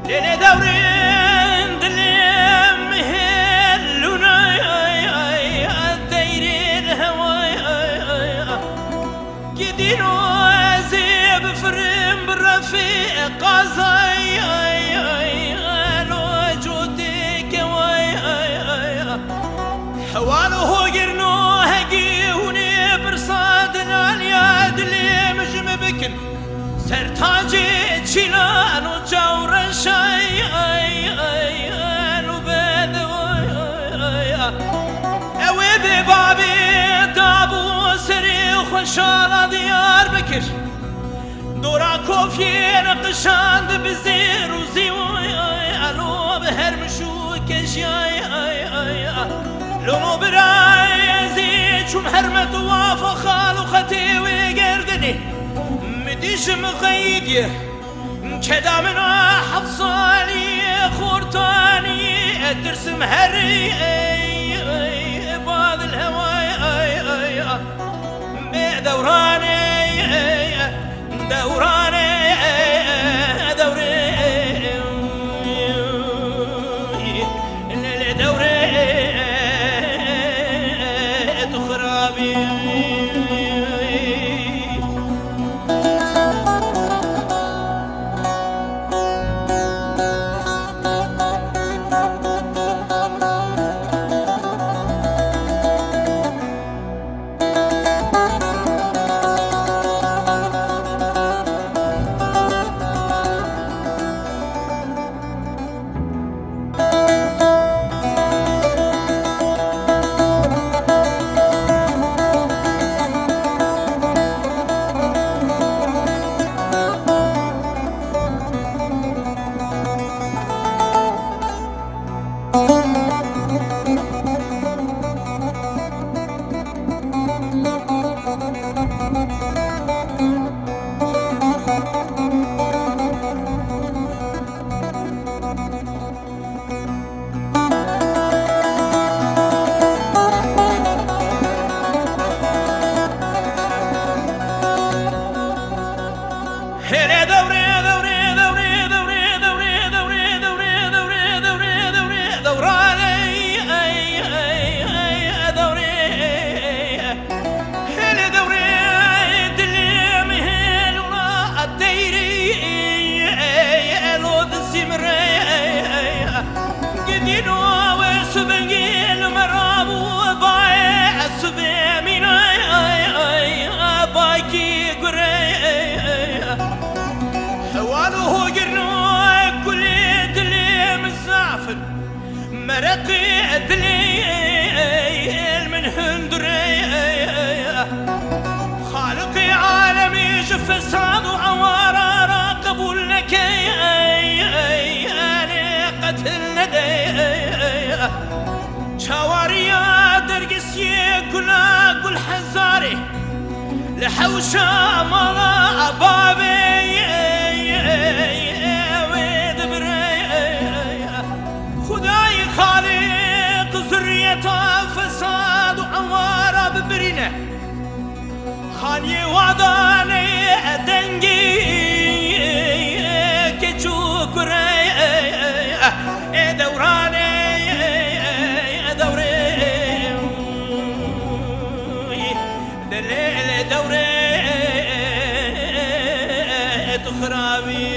ليلة دورين دلم مهلونا داير الهوى قدينو زيب فرم بالرفيق قازاي لو جودك حواله قرنو هقيوني برصادنا الياد اللي مجم بكن سرتاجي تشيلان وجاور الشاي وبيد اوي ببابي دابو سريخ وشالا ديار بكر دورا كوفير قشاند بزير وزيوالو بهرمشو كجياي لونو براي زيت ومحرمت وافا خالو ختي وقردني مديش مغيديه كدا من حفصاني خورتاني ترسم هري بعض الهواي بدوراني دوراني دوري دوري تخرابي مرقي دليل من هندري خالقي عالمي شف فساد وعوارى راقب لك انا قتل ندي شواريا درقسي قلا قل حزاري لحوشة مالا بابي خالق ذرية فساد وعوارة ببرينة خاني وعداني دنجي كجو كري دوراني دوري دليل دوري تخرابي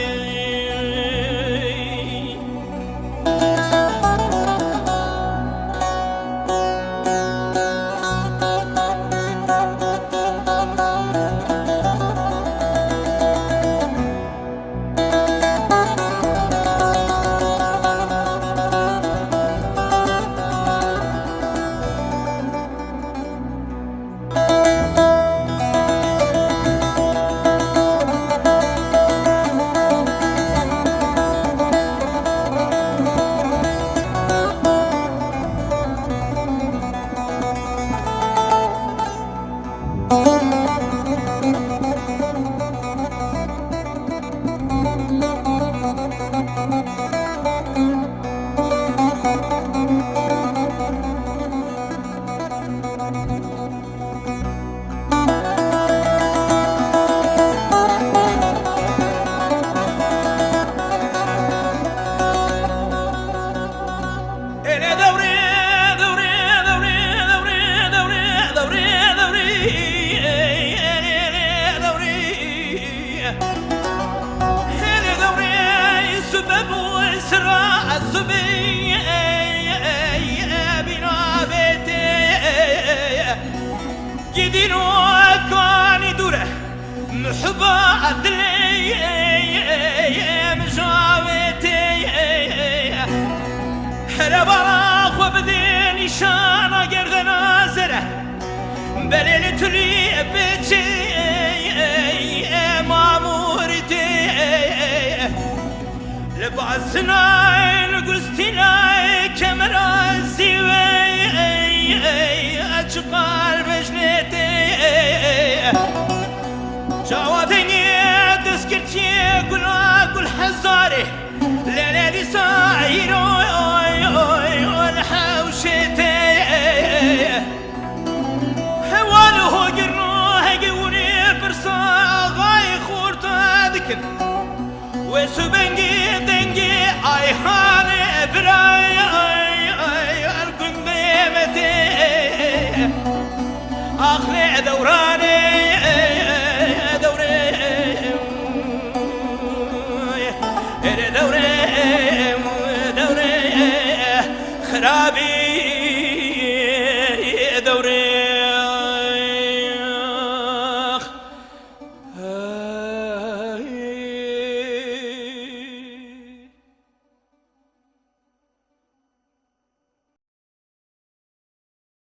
محبا أدلي مجاوتي هربراخ وبدي نشانة قرد نازرة بليل تلي بيتي مامورتي لبعثنا قستنا كمرازي أشقال بجنتي جوادني تسكرتي قل حزاري ليلي سايرو الحوشتي هوانه قرنوه قوني برصا غاي خورتا ذكر وسبنجي دنجي اي هاني براي اركن بيمتي اخلي دوراني دوري خرابي